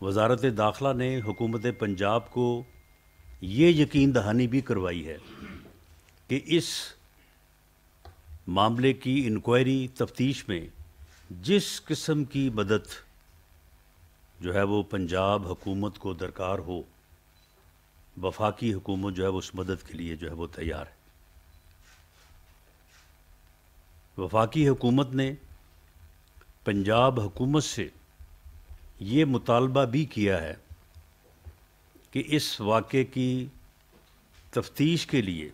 وزارت داخلہ نے حکومت پنجاب کو یہ یقین دہانی بھی کروائی ہے کہ اس معاملے کی انکوائری تفتیش میں جس قسم کی مدد جو ہے وہ پنجاب حکومت کو درکار ہو، وفاقی حکومت جو ہے وہ اس مدد کے لیے جو ہے وہ تیار ہے۔ وفاقی حکومت نے پنجاب حکومت سے یہ مطالبہ بھی کیا ہے کہ اس واقعے کی تفتیش کے لیے،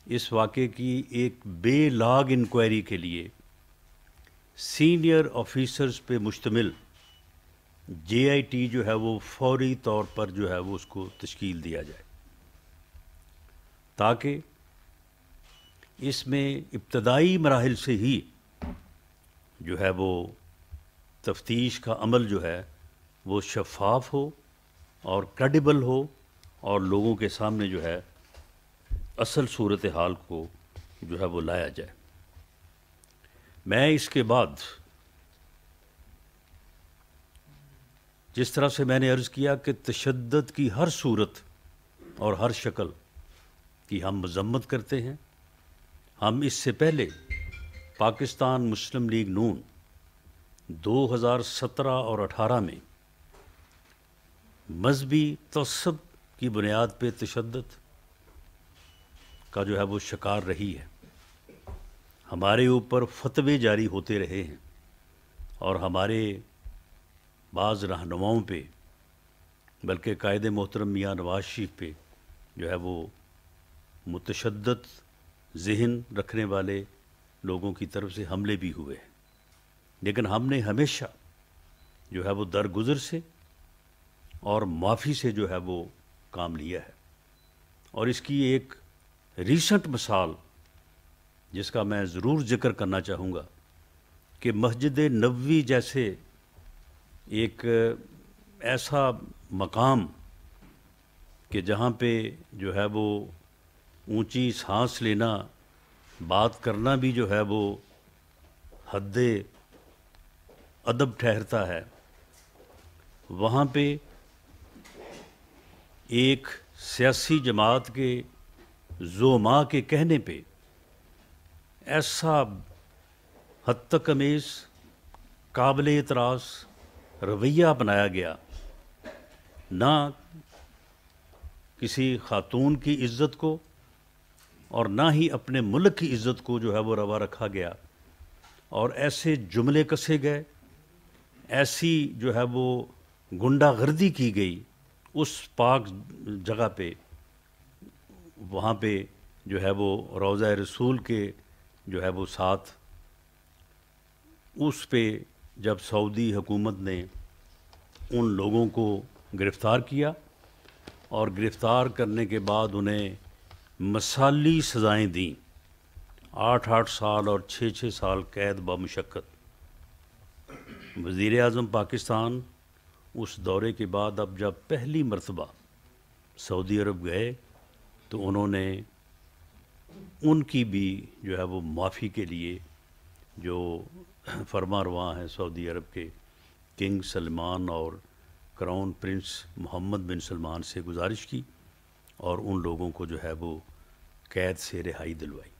اس واقعے کی ایک بے لاگ انکوائری کے لیے سینئر آفیسرز پہ مشتمل جے آئی ٹی جو ہے وہ فوری طور پر جو ہے وہ اس کو تشکیل دیا جائے، تاکہ اس میں ابتدائی مراحل سے ہی جو ہے وہ تفتیش کا عمل جو ہے وہ شفاف ہو اور کریڈیبل ہو، اور لوگوں کے سامنے جو ہے اصل صورتحال کو جو ہے وہ لایا جائے۔ میں اس کے بعد جس طرح سے میں نے عرض کیا کہ تشدد کی ہر صورت اور ہر شکل کی ہم مذمت کرتے ہیں، ہم اس سے پہلے پاکستان مسلم لیگ نون 2017 اور 18 میں مذہبی تعصب کی بنیاد پہ تشدد کا جو ہے وہ شکار رہی ہے۔ ہمارے اوپر فتوے جاری ہوتے رہے ہیں اور ہمارے بعض رہنماؤں پہ، بلکہ قائد محترم میاں نواز شریف پہ جو ہے وہ متشدد ذہن رکھنے والے لوگوں کی طرف سے حملے بھی ہوئے ہیں، لیکن ہم نے ہمیشہ جو ہے وہ درگزر سے اور معافی سے جو ہے وہ کام لیا ہے۔ اور اس کی ایک ریسنٹ مثال جس کا میں ضرور ذکر کرنا چاہوں گا کہ مسجد نبوی جیسے ایک ایسا مقام کہ جہاں پہ جو ہے وہ اونچی سانس لینا، بات کرنا بھی جو ہے وہ حد ادب ٹھہرتا ہے، وہاں پہ ایک سیاسی جماعت کے زعماء کے کہنے پہ ایسا حد تمیز قابل اعتراض رویہ اپنایا گیا، نہ کسی خاتون کی عزت کو اور نہ ہی اپنے ملک کی عزت کو جو ہے وہ روا رکھا گیا، اور ایسے جملے کسے گئے، ایسی جو ہے وہ گنڈا گردی کی گئی اس پاک جگہ پہ، وہاں پہ جو ہے وہ روضہ رسول کے جو ہے وہ ساتھ، اس پہ جب سعودی حکومت نے ان لوگوں کو گرفتار کیا اور گرفتار کرنے کے بعد انہیں مثالی سزائیں دیں، 8 سال اور 6 سال قید بمشقت۔ وزیر اعظم پاکستان اس دورے کے بعد اب جب پہلی مرتبہ سعودی عرب گئے تو انہوں نے ان کی بھی جو ہے وہ معافی کے لیے جو فرما رواں ہیں سعودی عرب کے کنگ سلمان اور کراؤن پرنس محمد بن سلمان سے گزارش کی اور ان لوگوں کو جو ہے وہ قید سے رہائی دلوائی۔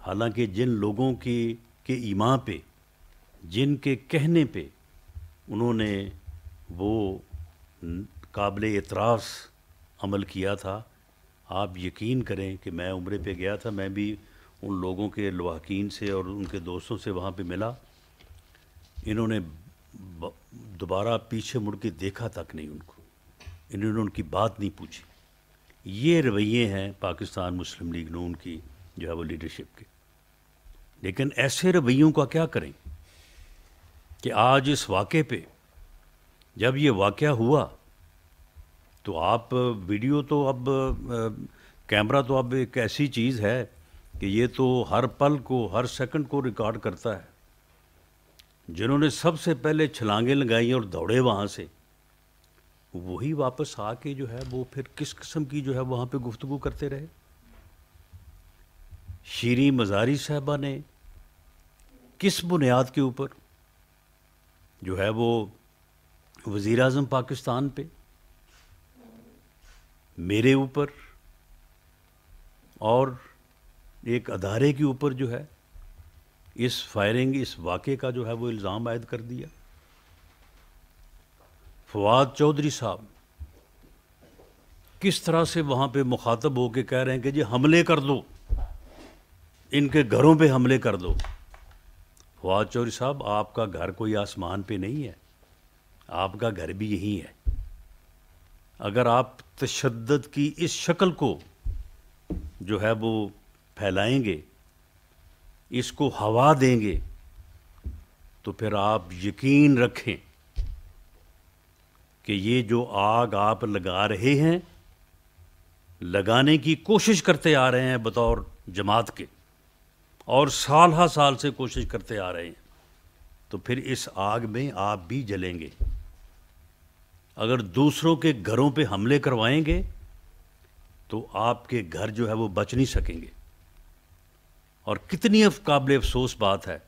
حالانکہ جن لوگوں کے ایمان پہ، جن کے کہنے پہ انہوں نے وہ قابل اعتراض عمل کیا تھا، آپ یقین کریں کہ میں عمرے پہ گیا تھا، میں بھی ان لوگوں کے لواحقین سے اور ان کے دوستوں سے وہاں پہ ملا، انہوں نے دوبارہ پیچھے مڑ کے دیکھا تک نہیں ان کو، انہوں نے ان کی بات نہیں پوچھی۔ یہ رویے ہیں پاکستان مسلم لیگ نون کی جو ہے وہ لیڈرشپ کے۔ لیکن ایسے رویوں کا کیا کریں کہ آج اس واقعے پہ جب یہ واقعہ ہوا تو آپ ویڈیو تو اب کیمرہ تو اب ایک ایسی چیز ہے کہ یہ تو ہر پل کو، ہر سیکنڈ کو ریکارڈ کرتا ہے۔ جنہوں نے سب سے پہلے چھلانگیں لگائیں اور دوڑے وہاں سے، وہی واپس آ کے جو ہے وہ پھر کس قسم کی جو ہے وہاں پہ گفتگو کرتے رہے۔ شیریں مزاری صاحبہ نے کس بنیاد کے اوپر جو ہے وہ وزیر اعظم پاکستان پہ، میرے اوپر اور ایک ادارے کے اوپر جو ہے اس فائرنگ، اس واقعے کا جو ہے وہ الزام عائد کر دیا. فواد چودھری صاحب کس طرح سے وہاں پہ مخاطب ہو کے کہہ رہے ہیں کہ جی حملے کر دو، ان کے گھروں پہ حملے کر دو. فواد چودھری صاحب، آپ کا گھر کوئی آسمان پہ نہیں ہے، آپ کا گھر بھی یہی ہے. اگر آپ تشدد کی اس شکل کو جو ہے وہ پھیلائیں گے، اس کو ہوا دیں گے، تو پھر آپ یقین رکھیں کہ یہ جو آگ آپ لگا رہے ہیں، لگانے کی کوشش کرتے آ رہے ہیں بطور جماعت کے، اور سال ہا سال سے کوشش کرتے آ رہے ہیں، تو پھر اس آگ میں آپ بھی جلیں گے. اگر دوسروں کے گھروں پہ حملے کروائیں گے تو آپ کے گھر جو ہے وہ بچ نہیں سکیں گے. اور کتنی قابل افسوس بات ہے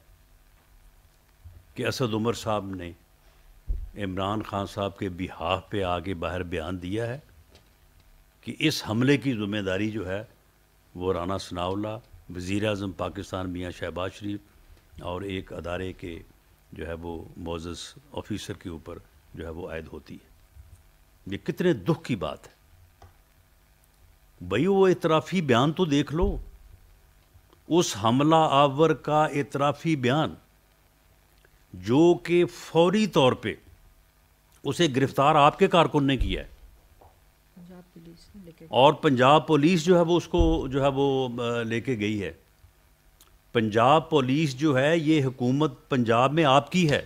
کہ اسد عمر صاحب نے عمران خان صاحب کے بہاف پہ آگے باہر بیان دیا ہے کہ اس حملے کی ذمہ داری جو ہے وہ رانا ثناء اللہ، وزیر اعظم پاکستان میاں شہباز شریف اور ایک ادارے کے جو ہے وہ معزز آفیسر کے اوپر جو ہے وہ عائد ہوتی ہے. یہ کتنے دکھ کی بات ہے. بھائی وہ اعترافی بیان تو دیکھ لو، اس حملہ آور کا اعترافی بیان جو کہ فوری طور پہ اسے گرفتار آپ کے کارکن نے کیا ہے، اور پنجاب پولیس جو ہے وہ اس کو جو ہے وہ لے کے گئی ہے. پنجاب پولیس جو ہے یہ حکومت پنجاب میں آپ کی ہے،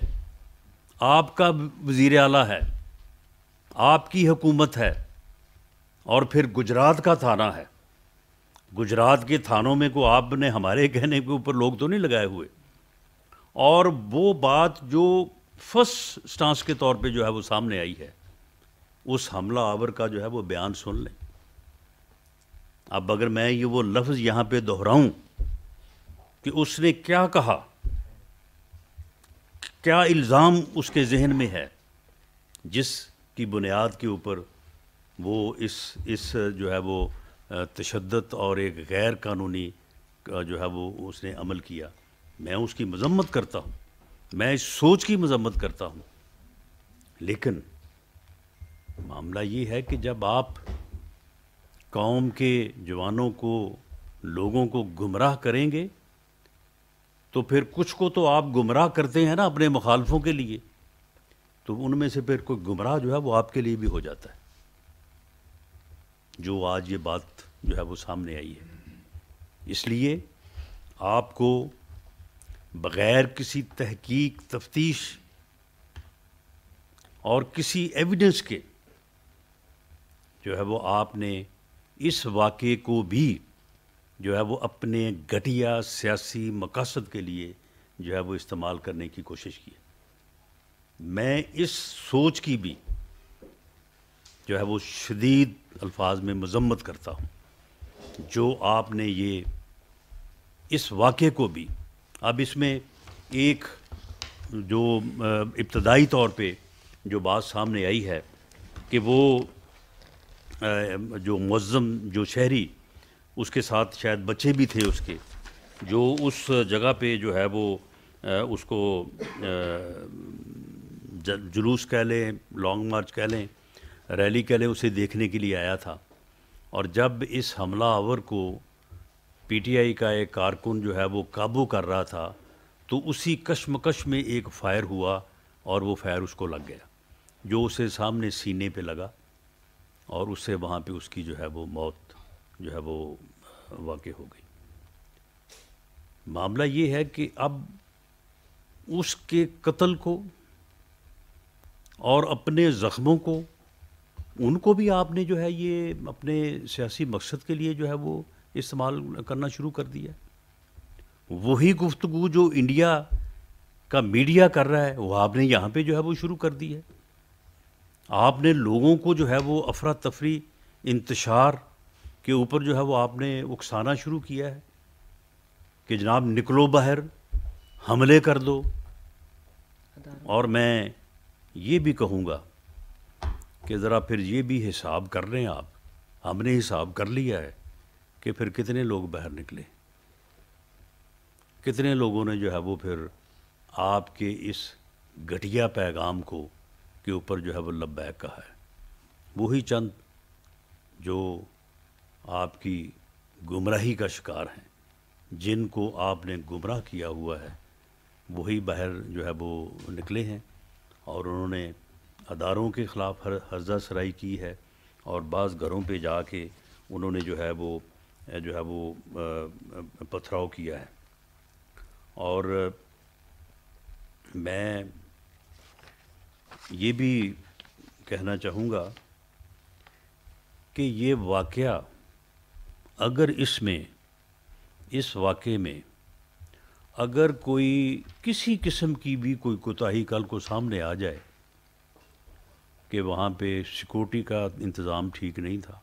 آپ کا وزیر اعلیٰ ہے، آپ کی حکومت ہے. اور پھر گجرات کا تھانہ ہے. گجرات کے تھانوں میں کو آپ نے ہمارے کہنے کے اوپر لوگ تو نہیں لگائے ہوئے. اور وہ بات جو فرسٹ سٹانس کے طور پہ جو ہے وہ سامنے آئی ہے، اس حملہ آور کا جو ہے وہ بیان سن لیں. اب اگر میں یہ وہ لفظ یہاں پہ دہراؤں کہ اس نے کیا کہا، کیا الزام اس کے ذہن میں ہے، جس کی بنیاد کے اوپر وہ اس جو ہے وہ تشدد اور ایک غیر قانونی جو ہے وہ اس نے عمل کیا. میں اس کی مذمت کرتا ہوں، میں اس سوچ کی مذمت کرتا ہوں. لیکن معاملہ یہ ہے کہ جب آپ قوم کے جوانوں کو، لوگوں کو گمراہ کریں گے، تو پھر کچھ کو تو آپ گمراہ کرتے ہیں نا اپنے مخالفوں کے لیے، تو ان میں سے پھر کوئی گمراہ جو ہے وہ آپ کے لیے بھی ہو جاتا ہے. جو آج یہ بات جو ہے وہ سامنے آئی ہے، اس لیے آپ کو بغیر کسی تحقیق، تفتیش اور کسی ایویڈنس کے جو ہے وہ آپ نے اس واقعے کو بھی جو ہے وہ اپنے گھٹیا سیاسی مقاصد کے لیے جو ہے وہ استعمال کرنے کی کوشش کی. میں اس سوچ کی بھی جو ہے وہ شدید الفاظ میں مذمت کرتا ہوں جو آپ نے یہ اس واقعے کو بھی. اب اس میں ایک جو ابتدائی طور پہ جو بات سامنے آئی ہے کہ وہ جو معظم، جو شہری، اس کے ساتھ شاید بچے بھی تھے اس کے، جو اس جگہ پہ جو ہے وہ اس کو جلوس کہہ لیں، لانگ مارچ کہہ لیں، ریلی کہہ لیں، اسے دیکھنے کے لیے آیا تھا. اور جب اس حملہ آور کو پی ٹی آئی کا ایک کارکن جو ہے وہ قابو کر رہا تھا، تو اسی کشمکش میں ایک فائر ہوا اور وہ فائر اس کو لگ گیا، جو اسے سامنے سینے پہ لگا، اور اس سے وہاں پہ اس کی جو ہے وہ موت جو ہے وہ واقع ہو گئی. معاملہ یہ ہے کہ اب اس کے قتل کو اور اپنے زخموں کو، ان کو بھی آپ نے جو ہے یہ اپنے سیاسی مقصد کے لیے جو ہے وہ استعمال کرنا شروع کر دیا. وہی گفتگو جو انڈیا کا میڈیا کر رہا ہے وہ آپ نے یہاں پہ جو ہے وہ شروع کر دی ہے. آپ نے لوگوں کو جو ہے وہ افراتفری، انتشار کے اوپر جو ہے وہ آپ نے اکسانا شروع کیا ہے کہ جناب نکلو باہر، حملے کر دو. اور میں یہ بھی کہوں گا کہ ذرا پھر یہ بھی حساب کر لیں آپ. ہم نے حساب کر لیا ہے کہ پھر کتنے لوگ باہر نکلے, کتنے لوگوں نے جو ہے وہ پھر آپ کے اس گھٹیا پیغام کو کے اوپر جو ہے وہ لبیک کہا ہے. وہی چند جو آپ کی گمراہی کا شکار ہیں, جن کو آپ نے گمراہ کیا ہوا ہے, وہی باہر جو ہے وہ نکلے ہیں اور انہوں نے اداروں کے خلاف ہرزہ سرائی کی ہے, اور بعض گھروں پہ جا کے انہوں نے جو ہے وہ پتھراؤ کیا ہے. اور میں یہ بھی کہنا چاہوں گا کہ یہ واقعہ اگر اس واقعے میں اگر کوئی کسی قسم کی بھی کوئی کوتاہی کل کو سامنے آ جائے کہ وہاں پہ سیکورٹی کا انتظام ٹھیک نہیں تھا,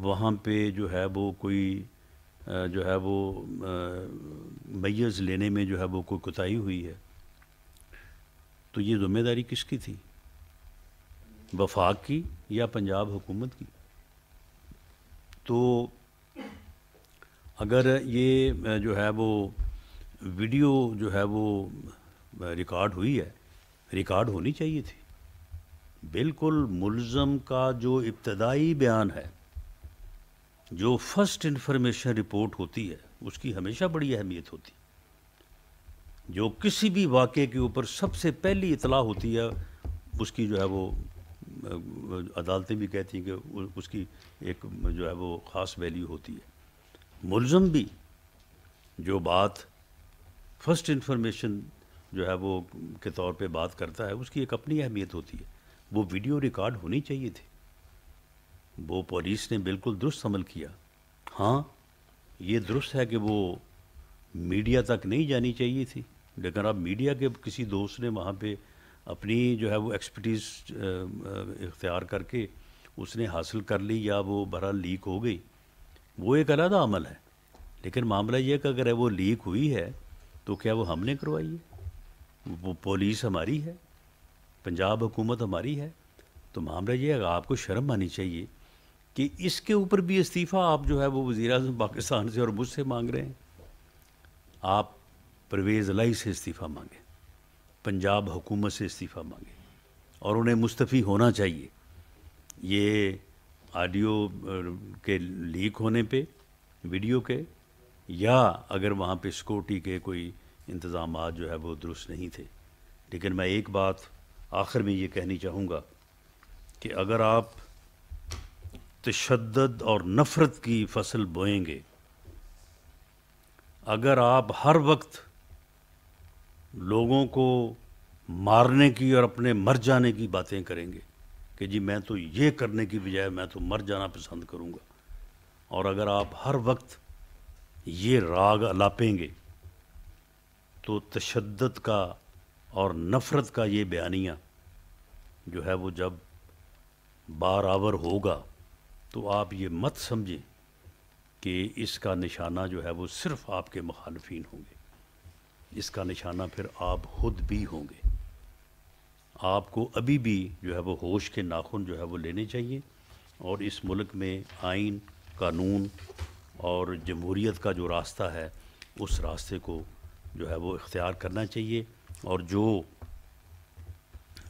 وہاں پہ جو ہے وہ کوئی جو ہے وہ میز لینے میں جو ہے وہ کوئی کوتاہی ہوئی ہے, تو یہ ذمہ داری کس کی تھی؟ وفاق کی یا پنجاب حکومت کی؟ تو اگر یہ جو ہے وہ ویڈیو جو ہے وہ ریکارڈ ہوئی ہے, ریکارڈ ہونی چاہیے تھی. بالکل ملزم کا جو ابتدائی بیان ہے, جو فرسٹ انفارمیشن رپورٹ ہوتی ہے, اس کی ہمیشہ بڑی اہمیت ہوتی. جو کسی بھی واقعے کے اوپر سب سے پہلی اطلاع ہوتی ہے, اس کی جو ہے وہ عدالتیں بھی کہتی ہیں کہ اس کی ایک جو ہے وہ خاص ویلیو ہوتی ہے. ملزم بھی جو بات فرسٹ انفارمیشن جو ہے وہ کے طور پہ بات کرتا ہے, اس کی ایک اپنی اہمیت ہوتی ہے. وہ ویڈیو ریکارڈ ہونی چاہیے تھی. وہ پولیس نے بالکل درست عمل کیا. ہاں یہ درست ہے کہ وہ میڈیا تک نہیں جانی چاہیے تھی, لیکن اب میڈیا کے کسی دوست نے وہاں پہ اپنی جو ہے وہ ایکسپرٹیز اختیار کر کے اس نے حاصل کر لی, یا وہ بہرحال لیک ہو گئی, وہ ایک علیحدہ عمل ہے. لیکن معاملہ یہ کہ اگر وہ لیک ہوئی ہے تو کیا وہ ہم نے کروائی ہے؟ وہ پولیس ہماری ہے, پنجاب حکومت ہماری ہے. تو معاملہ یہ ہے کہ آپ کو شرم آنی چاہیے کہ اس کے اوپر بھی استعفیٰ آپ جو ہے وہ وزیر اعظم پاکستان سے اور مجھ سے مانگ رہے ہیں. آپ پرویز الہی سے استعفیٰ مانگیں, پنجاب حکومت سے استعفیٰ مانگیں, اور انہیں مستعفی ہونا چاہیے. یہ آڈیو کے لیک ہونے پہ, ویڈیو کے, یا اگر وہاں پہ سیکورٹی کے کوئی انتظامات جو ہے وہ درست نہیں تھے. لیکن میں ایک بات آخر میں یہ کہنی چاہوں گا کہ اگر آپ تشدد اور نفرت کی فصل بوئیں گے, اگر آپ ہر وقت لوگوں کو مارنے کی اور اپنے مر جانے کی باتیں کریں گے کہ جی میں تو یہ کرنے کی بجائے میں تو مر جانا پسند کروں گا, اور اگر آپ ہر وقت یہ راگ الاپیں گے, تو تشدد کا اور نفرت کا یہ بیانیہ جو ہے وہ جب بارآور ہوگا, تو آپ یہ مت سمجھیں کہ اس کا نشانہ جو ہے وہ صرف آپ کے مخالفین ہوں گے. اس کا نشانہ پھر آپ خود بھی ہوں گے. آپ کو ابھی بھی جو ہے وہ ہوش کے ناخن جو ہے وہ لینے چاہیے, اور اس ملک میں آئین, قانون اور جمہوریت کا جو راستہ ہے, اس راستے کو جو ہے وہ اختیار کرنا چاہیے. اور جو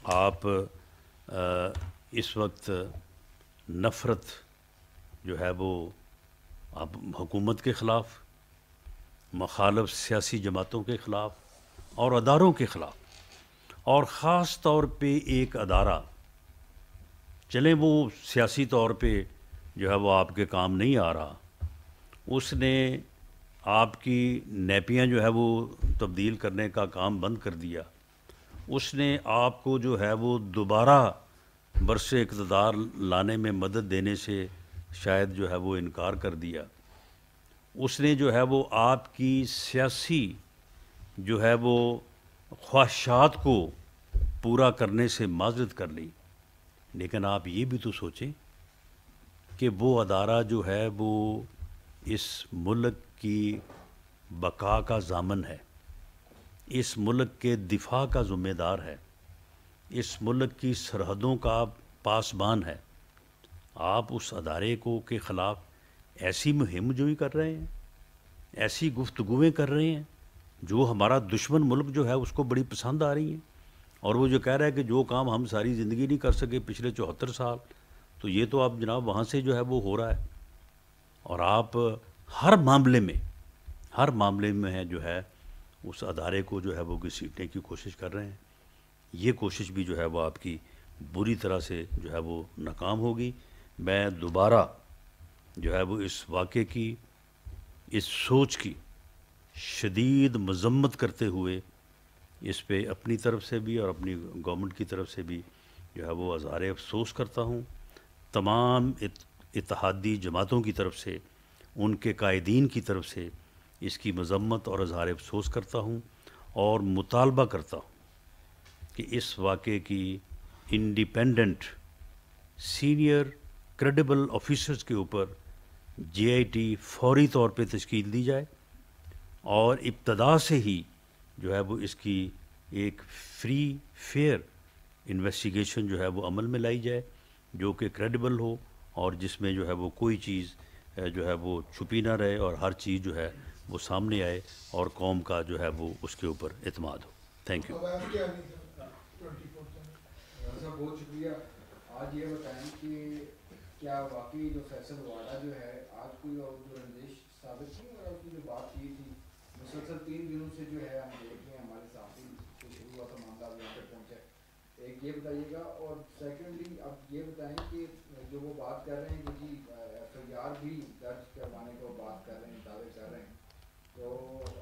آپ اس وقت نفرت جو ہے وہ آپ حکومت کے خلاف, مخالف سیاسی جماعتوں کے خلاف اور اداروں کے خلاف, اور خاص طور پہ ایک ادارہ, چلیں وہ سیاسی طور پہ جو ہے وہ آپ کے کام نہیں آ رہا, اس نے آپ کی نیپیاں جو ہے وہ تبدیل کرنے کا کام بند کر دیا, اس نے آپ کو جو ہے وہ دوبارہ برس اقتدار لانے میں مدد دینے سے شاید جو ہے وہ انکار کر دیا, اس نے جو ہے وہ آپ کی سیاسی جو ہے وہ خواہشات کو پورا کرنے سے معذرت کر لی. لیکن آپ یہ بھی تو سوچیں کہ وہ ادارہ جو ہے وہ اس ملک کی بقا کا ضامن ہے, اس ملک کے دفاع کا ذمہ دار ہے, اس ملک کی سرحدوں کا پاسبان ہے، آپ اس ادارے کو کے خلاف ایسی مہم جوئی کر رہے ہیں، ایسی گفتگویں کر رہے ہیں جو ہمارا دشمن ملک جو ہے اس کو بڑی پسند آ رہی ہیں، اور وہ جو کہہ رہا ہے کہ جو کام ہم ساری زندگی نہیں کر سکے پچھلے 74 سال، تو یہ تو اب جناب وہاں سے جو ہے وہ ہو رہا ہے، اور آپ ہر معاملے میں ہے جو ہے اس ادارے کو جو ہے وہ گھسیٹنے کی کوشش کر رہے ہیں۔ یہ کوشش بھی جو ہے وہ آپ کی بری طرح سے جو ہے وہ ناکام ہوگی۔ میں دوبارہ جو ہے وہ اس واقعے کی، اس سوچ کی شدید مذمت کرتے ہوئے اس پہ اپنی طرف سے بھی اور اپنی گورنمنٹ کی طرف سے بھی جو ہے وہ اظہار افسوس کرتا ہوں۔ تمام اتحادی جماعتوں کی طرف سے، ان کے قائدین کی طرف سے اس کی مذمت اور اظہار افسوس کرتا ہوں، اور مطالبہ کرتا ہوں کہ اس واقعے کی انڈیپینڈنٹ سینئر کریڈیبل آفیسرز کے اوپر جے آئی ٹی فوری طور پہ تشکیل دی جائے، اور ابتدا سے ہی جو ہے وہ اس کی ایک فری فیئر انویسٹیگیشن جو ہے وہ عمل میں لائی جائے، جو کہ کریڈیبل ہو اور جس میں جو ہے وہ کوئی چیز جو ہے وہ چھپی نہ رہے، اور ہر چیز جو ہے وہ سامنے آئے اور قوم کا جو ہے وہ اس کے اوپر اعتماد ہو۔ Thank you. بہت شکریہ۔ آج یہ بتائیں کہ کیا واقعی جو فیصل واڈا جو ہے آج کوئی اور جو رنجش ثابت کی، اور آپ کی جو بات کی تھی مسلسل 3 دنوں سے جو ہے ہم دیکھ رہے ہیں ہمارے ساتھی سے شروع ہوا تھا معاملہ یہاں تک پہنچا ہے، ایک یہ بتائیے گا، اور سیکنڈلی آپ یہ بتائیں کہ جو وہ بات کر رہے ہیں کہ جی ایف آئی آر بھی درج کروانے کو بات کر رہے ہیں، دعوے کر رہے ہیں، تو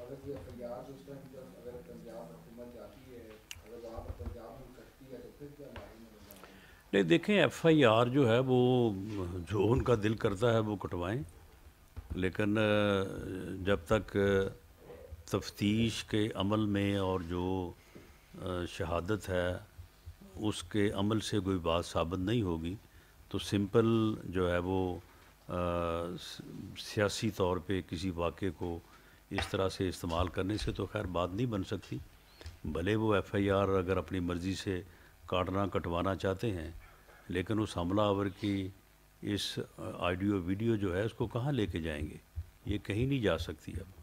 اگر کوئی ایف آئی آر اس طرح کی طرف اگر پنجاب حکومت جاتی ہے، اگر وہاں پر پنجاب میں کرتی ہے، تو پھر کیا لائی میں بتائیں؟ نہیں دیکھیں، ایف آئی آر جو ہے وہ جو ان کا دل کرتا ہے وہ کٹوائیں، لیکن جب تک تفتیش کے عمل میں اور جو شہادت ہے اس کے عمل سے کوئی بات ثابت نہیں ہوگی، تو سمپل جو ہے وہ سیاسی طور پہ کسی واقعے کو اس طرح سے استعمال کرنے سے تو خیر بات نہیں بن سکتی۔ بھلے وہ ایف آئی آر اگر اپنی مرضی سے کاٹنا کٹوانا چاہتے ہیں، لیکن اس حملہ آور کی اس آڈیو ویڈیو جو ہے اس کو کہاں لے کے جائیں گے؟ یہ کہیں نہیں جا سکتی اب،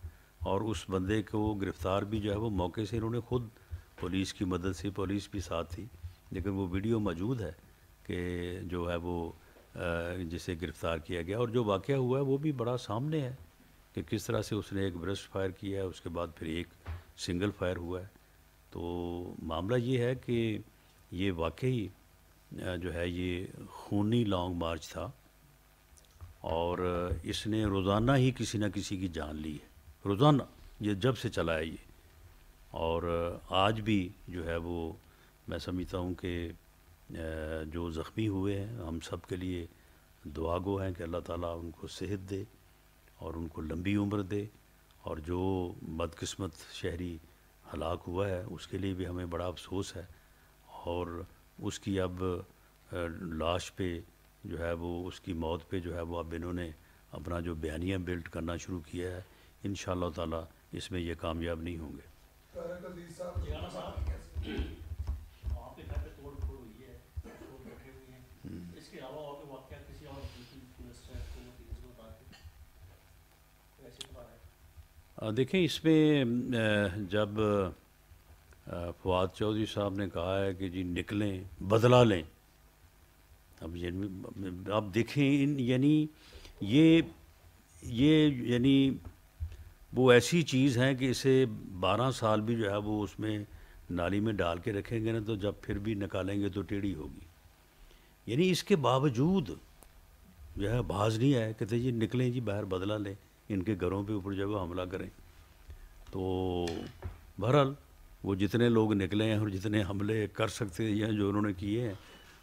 اور اس بندے کو گرفتار بھی جو ہے وہ موقع سے انہوں نے خود، پولیس کی مدد سے، پولیس بھی ساتھ تھی، لیکن وہ ویڈیو موجود ہے کہ جو ہے وہ جسے گرفتار کیا گیا، اور جو واقعہ ہوا ہے وہ بھی بڑا سامنے ہے کہ کس طرح سے اس نے ایک برسٹ فائر کیا ہے، اس کے بعد پھر ایک سنگل فائر ہوا ہے۔ تو معاملہ یہ ہے کہ یہ واقعی جو ہے یہ خونی لانگ مارچ تھا، اور اس نے روزانہ ہی کسی نہ کسی کی جان لی ہے، روزانہ، یہ جب سے چلا ہے یہ، اور آج بھی جو ہے وہ میں سمجھتا ہوں کہ جو زخمی ہوئے ہیں ہم سب کے لیے دعا گو ہیں کہ اللہ تعالیٰ ان کو صحت دے اور ان کو لمبی عمر دے، اور جو بدقسمت شہری ہلاک ہوا ہے اس کے لیے بھی ہمیں بڑا افسوس ہے، اور اس کی اب لاش پہ جو ہے وہ اس کی موت پہ جو ہے وہ اب انہوں نے اپنا جو بیانیہ بلڈ کرنا شروع کیا ہے، انشاءاللہ تعالیٰ اس میں یہ کامیاب نہیں ہوں گے۔ آپ کے گھر پہ توڑ پھوڑ ہوئی ہے، لوگ بیٹھے ہوئے ہیں، اس کے علاوہ اور کوئی واقعہ کسی اور پولیس کو بتا کے ایسی بات ہے؟ دیکھیں، اس میں جب فواد چودھری صاحب نے کہا ہے کہ جی نکلیں بدلہ لیں، اب آپ دیکھیں یعنی یہ یعنی وہ ایسی چیز ہیں کہ اسے 12 سال بھی جو ہے وہ اس میں نالی میں ڈال کے رکھیں گے نا، تو جب پھر بھی نکالیں گے تو ٹیڑھی ہوگی۔ یعنی اس کے باوجود جو ہے باز نہیں آئے، کہتے جی نکلیں جی باہر بدلہ لیں، ان کے گھروں پہ اوپر جو ہے حملہ کریں۔ تو بہرحال وہ جتنے لوگ نکلے ہیں اور جتنے حملے کر سکتے ہیں جو انہوں نے کیے ہیں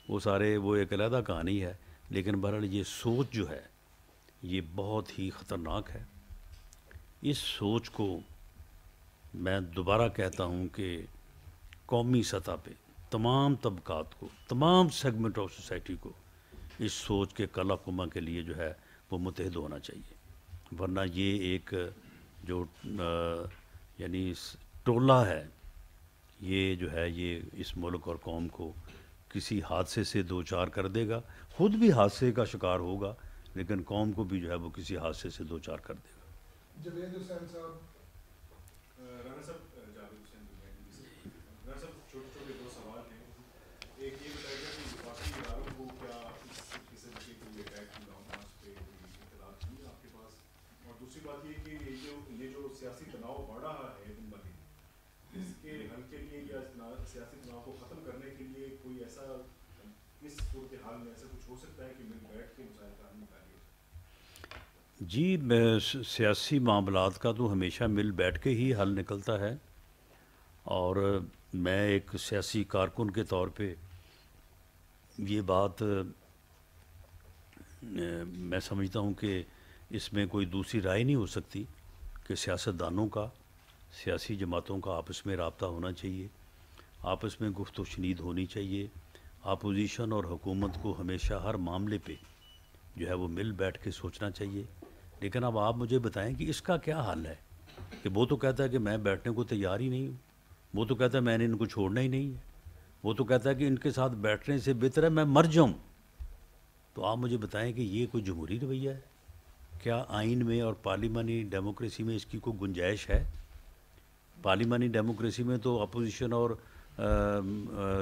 وہ سارے وہ ایک علیحدہ کہانی ہے، لیکن بہرحال یہ سوچ جو ہے یہ بہت ہی خطرناک ہے۔ اس سوچ کو میں دوبارہ کہتا ہوں کہ قومی سطح پہ تمام طبقات کو، تمام سیگمنٹ آف سوسائٹی کو اس سوچ کے کلا کما کے لیے جو ہے وہ متحد ہونا چاہیے، ورنہ یہ ایک جو یعنی ٹولہ ہے، یہ جو ہے یہ اس ملک اور قوم کو کسی حادثے سے دو چار کر دے گا، خود بھی حادثے کا شکار ہوگا لیکن قوم کو بھی جو ہے وہ کسی حادثے سے دو چار کر دے گا۔ جاوید حسین صاحب، رانا صاحب، جاوید حسین رانا صاحب، چھوٹے چھوٹے دو سوال ہیں۔ ایک یہ بتائیے کہ باقی اداروں کو کیا اس قسم کے کوئی اٹیک کی مارچ پہ کوئی اطلاعات ہوئی آپ کے پاس؟ اور دوسری بات یہ کہ یہ جو سیاسی تناؤ بڑھ رہا ہے دن بدن، اس کے حل کے لیے یا سیاسی تناؤ کو ختم کرنے کے لیے کوئی ایسا اس صورتحال میں ایسا کچھ ہو سکتا ہے کہ مل بیٹھ کے مسائل کا حل نکالیے؟ جی، سیاسی معاملات کا تو ہمیشہ مل بیٹھ کے ہی حل نکلتا ہے، اور میں ایک سیاسی کارکن کے طور پہ یہ بات میں سمجھتا ہوں کہ اس میں کوئی دوسری رائے نہیں ہو سکتی کہ سیاستدانوں کا، سیاسی جماعتوں کا آپس میں رابطہ ہونا چاہیے، آپس میں گفت و شنید ہونی چاہیے، اپوزیشن اور حکومت کو ہمیشہ ہر معاملے پہ جو ہے وہ مل بیٹھ کے سوچنا چاہیے۔ لیکن اب آپ مجھے بتائیں کہ اس کا کیا حل ہے؟ کہ وہ تو کہتا ہے کہ میں بیٹھنے کو تیار ہی نہیں ہوں، وہ تو کہتا ہے میں نے ان کو چھوڑنا ہی نہیں ہے، وہ تو کہتا ہے کہ ان کے ساتھ بیٹھنے سے بہتر ہے میں مر جاؤں۔ تو آپ مجھے بتائیں کہ یہ کوئی جمہوری رویہ ہے؟ کیا آئین میں اور پارلیمانی ڈیموکریسی میں اس کی کوئی گنجائش ہے؟ پارلیمانی ڈیموکریسی میں تو اپوزیشن اور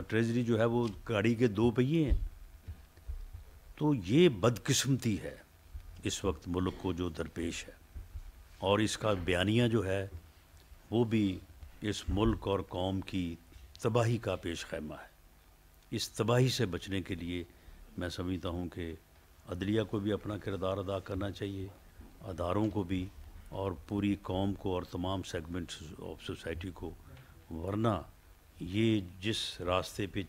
ٹریجری جو ہے وہ گاڑی کے دو پہیے ہیں۔ تو یہ بدقسمتی ہے اس وقت ملک کو جو درپیش ہے، اور اس کا بیانیہ جو ہے وہ بھی اس ملک اور قوم کی تباہی کا پیش خیمہ ہے۔ اس تباہی سے بچنے کے لیے میں سمجھتا ہوں کہ عدلیہ کو بھی اپنا کردار ادا کرنا چاہیے، اداروں کو بھی، اور پوری قوم کو اور تمام سیگمنٹس آف سوسائٹی کو، ورنہ یہ جس راستے پہ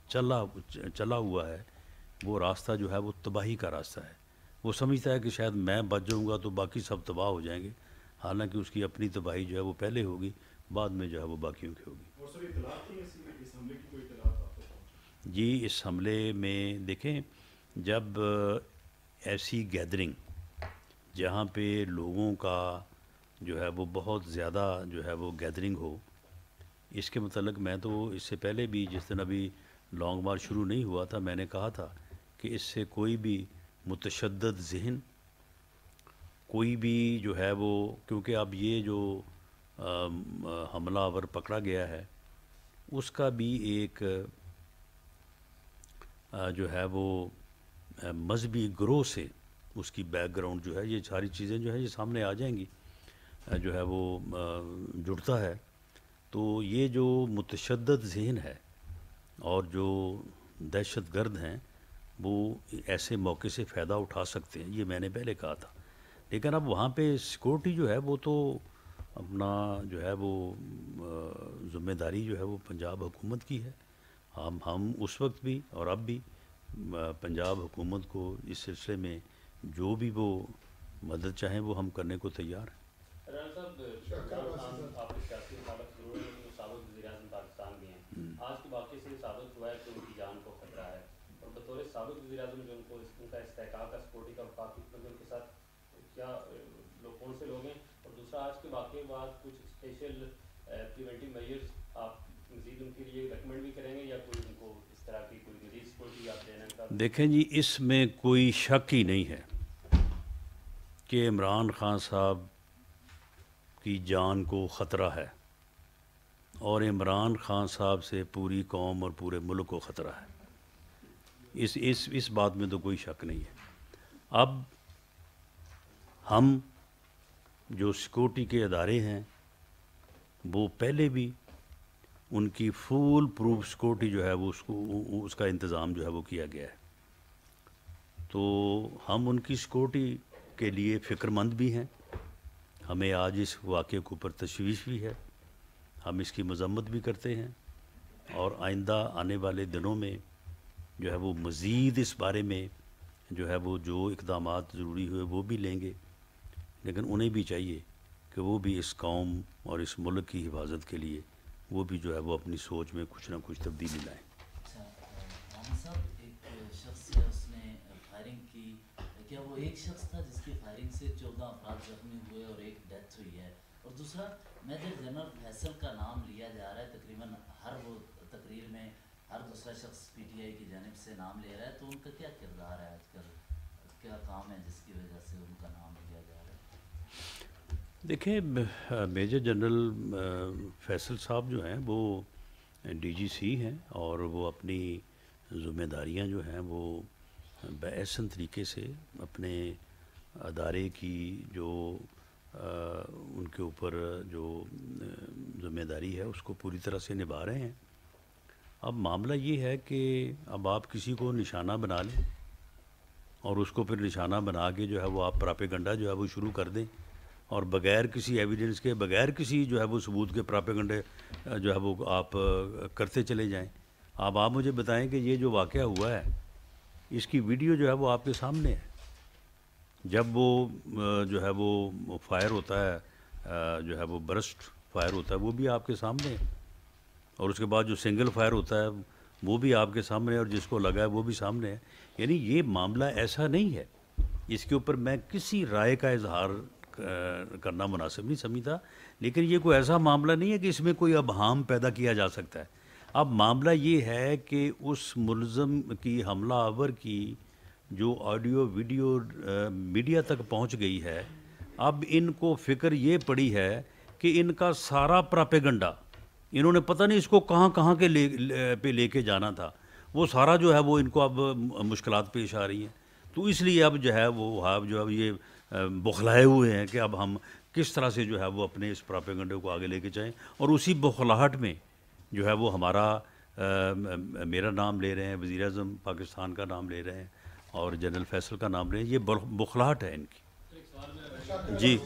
چلا ہوا ہے وہ راستہ جو ہے وہ تباہی کا راستہ ہے۔ وہ سمجھتا ہے کہ شاید میں بچ جاؤں گا تو باقی سب تباہ ہو جائیں گے، حالانکہ اس کی اپنی تباہی جو ہے وہ پہلے ہوگی، بعد میں جو ہے وہ باقیوں کی ہوگی۔ اور سر اطلاعات تھی اس حملے کی کوئی اطلاعات آپ کو پہنچی؟ جی، اس حملے میں دیکھیں، جب ایسی گیدرنگ جہاں پہ لوگوں کا جو ہے وہ بہت زیادہ جو ہے وہ گیدرنگ ہو، اس کے متعلق میں تو اس سے پہلے بھی جس دن ابھی لانگ مارچ شروع نہیں ہوا تھا میں نے کہا تھا کہ اس سے کوئی بھی متشدد ذہن، کوئی بھی جو ہے وہ، کیونکہ اب یہ جو حملہ آور پکڑا گیا ہے اس کا بھی ایک جو ہے وہ مذہبی گروہ سے اس کی بیک گراؤنڈ جو ہے، یہ ساری چیزیں جو ہے یہ سامنے آ جائیں گی، جو ہے وہ جڑتا ہے۔ تو یہ جو متشدد ذہن ہے اور جو دہشت گرد ہیں وہ ایسے موقع سے فائدہ اٹھا سکتے ہیں، یہ میں نے پہلے کہا تھا۔ لیکن اب وہاں پہ سیکورٹی جو ہے وہ تو اپنا جو ہے وہ ذمہ داری جو ہے وہ پنجاب حکومت کی ہے۔ ہم اس وقت بھی اور اب بھی پنجاب حکومت کو اس سلسلے میں جو بھی وہ مدد چاہیں وہ ہم کرنے کو تیار ہیں۔ رانا صاحب، عمران خان آپ کے سیاسی تعلق ضرور ہے لیکن وہ سابق وزیر اعظم پاکستان بھی ہیں۔ آج کے واقعے سے ثابت ہوا ہے کہ ان کی جان کو خطرہ ہے، اور بطور سابق وزیر اعظم جو ان کا استحقاق ہے سیکورٹی کا وفاقی ان کے ساتھ کیا کون سے لوگ ہیں؟ اور دوسرا، آج کے واقعے کے بعد کچھ اسپیشل پریونٹیو میجرز آپ مزید ان کے لیے ریکمینڈ بھی کریں گے، یا کوئی ان کو اس طرح کی کوئی مزید سیکورٹی آپ دینا کا؟ دیکھیں جی، اس میں کوئی شک ہی نہیں ہے کہ عمران خان صاحب کی جان کو خطرہ ہے، اور عمران خان صاحب سے پوری قوم اور پورے ملک کو خطرہ ہے۔ اس بات میں تو کوئی شک نہیں ہے۔ اب ہم جو سیکورٹی کے ادارے ہیں وہ پہلے بھی ان کی فول پروف سیکورٹی جو ہے وہ اس کا انتظام جو ہے وہ کیا گیا ہے، تو ہم ان کی سیکورٹی کے لیے فکر مند بھی ہیں۔ ہمیں آج اس واقعے کے اوپر تشویش بھی ہے، ہم اس کی مذمت بھی کرتے ہیں، اور آئندہ آنے والے دنوں میں جو ہے وہ مزید اس بارے میں جو ہے وہ جو اقدامات ضروری ہوئے وہ بھی لیں گے، لیکن انہیں بھی چاہیے کہ وہ بھی اس قوم اور اس ملک کی حفاظت کے لیے وہ بھی جو ہے وہ اپنی سوچ میں کچھ نہ کچھ تبدیلی لائیں۔ اچھا رانا صاحب، ایک شخص ہے اس نے فائرنگ کی، کیا وہ ایک شخص تھا جس کی فائرنگ سے 14 افراد زخمی ہوئے اور ایک ڈیتھ ہوئی ہے؟ اور دوسرا میجر جنرل فیصل کا نام لیا جا رہا ہے تقریباً ہر وہ تقریر میں، ہر دوسرا شخص پی ٹی آئی کی جانب سے نام لے رہا ہے، تو ان کا کیا کردار ہے آج کل، کیا کام ہے جس کی وجہ سے ان کا نام لیا جا رہا ہے؟ دیکھیں میجر جنرل فیصل صاحب جو ہیں وہ ڈی جی سی ہیں، اور وہ اپنی ذمہ داریاں جو ہیں وہ بحسن طریقے سے اپنے ادارے کی جو ان کے اوپر جو ذمہ داری ہے اس کو پوری طرح سے نبھا رہے ہیں۔ اب معاملہ یہ ہے کہ اب آپ کسی کو نشانہ بنا لیں اور اس کو پھر نشانہ بنا کے جو ہے وہ آپ پراپیگنڈا جو ہے وہ شروع کر دیں، اور بغیر کسی ایویڈنس کے، بغیر کسی جو ہے وہ ثبوت کے پراپیگنڈے جو ہے وہ آپ کرتے چلے جائیں۔ اب آپ مجھے بتائیں کہ یہ جو واقعہ ہوا ہے اس کی ویڈیو جو ہے وہ آپ کے سامنے ہے، جب وہ جو ہے وہ فائر ہوتا ہے، جو ہے وہ برسٹ فائر ہوتا ہے، وہ بھی آپ کے سامنے ہے، اور اس کے بعد جو سنگل فائر ہوتا ہے وہ بھی آپ کے سامنے ہے، اور جس کو لگا ہے وہ بھی سامنے ہے۔ یعنی یہ معاملہ ایسا نہیں ہے، اس کے اوپر میں کسی رائے کا اظہار کرنا مناسب نہیں سمجھتا، لیکن یہ کوئی ایسا معاملہ نہیں ہے کہ اس میں کوئی ابہام پیدا کیا جا سکتا ہے۔ اب معاملہ یہ ہے کہ اس ملزم کی، حملہ آور کی جو آڈیو ویڈیو میڈیا تک پہنچ گئی ہے، اب ان کو فکر یہ پڑی ہے کہ ان کا سارا پراپیگنڈا، انہوں نے پتہ نہیں اس کو کہاں کہاں کے پہ لے کے جانا تھا، وہ سارا جو ہے وہ ان کو اب مشکلات پیش آ رہی ہیں، تو اس لیے اب جو ہے وہ جو ہے یہ بخلائے ہوئے ہیں کہ اب ہم کس طرح سے جو ہے وہ اپنے اس پراپیگنڈے کو آگے لے کے جائیں، اور اسی بخلاہٹ میں جو ہے وہ ہمارا میرا نام لے رہے ہیں، وزیر اعظم پاکستان کا نام لے رہے ہیں، اور جنرل فیصل کا نام لے رہے ہیں۔ یہ بخلاہٹ ہے ان کی۔ ایک سوال میرا جی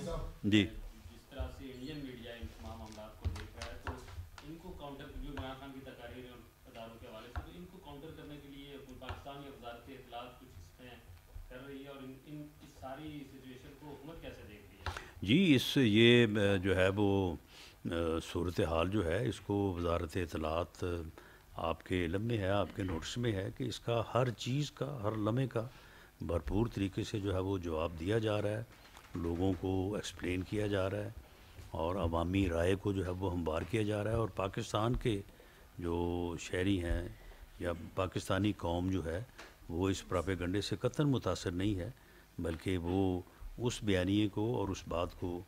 جی جس طرح سے انڈین میڈیا ان تمام معاملات کو دیکھ رہا ہے، تو ان کو کاؤنٹر، جو عمران خان کی تقاریر اور اداروں کے حوالے سے، تو ان کو کاؤنٹر کرنے کے لیے پاکستان یا وزارت اطلاعات کچھ اس میں کر رہی ہے، اور ان اس ساری سچویشن کو حکومت کیسے دیکھ رہی ہے؟ جی، یہ جو ہے وہ صورتحال جو ہے اس کو وزارت اطلاعات آپ کے علم میں ہے، آپ کے نوٹس میں ہے کہ اس کا ہر چیز کا، ہر لمحے کا بھرپور طریقے سے جو ہے وہ جواب دیا جا رہا ہے، لوگوں کو ایکسپلین کیا جا رہا ہے، اور عوامی رائے کو جو ہے وہ ہموار کیا جا رہا ہے، اور پاکستان کے جو شہری ہیں یا پاکستانی قوم جو ہے وہ اس پراپیگنڈے سے قطعاً متاثر نہیں ہے، بلکہ وہ اس بیانیے کو اور اس بات کو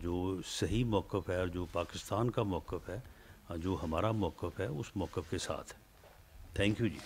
جو صحیح موقف ہے، اور جو پاکستان کا موقف ہے، جو ہمارا موقف ہے، اس موقف کے ساتھ ہے۔ Thank you G.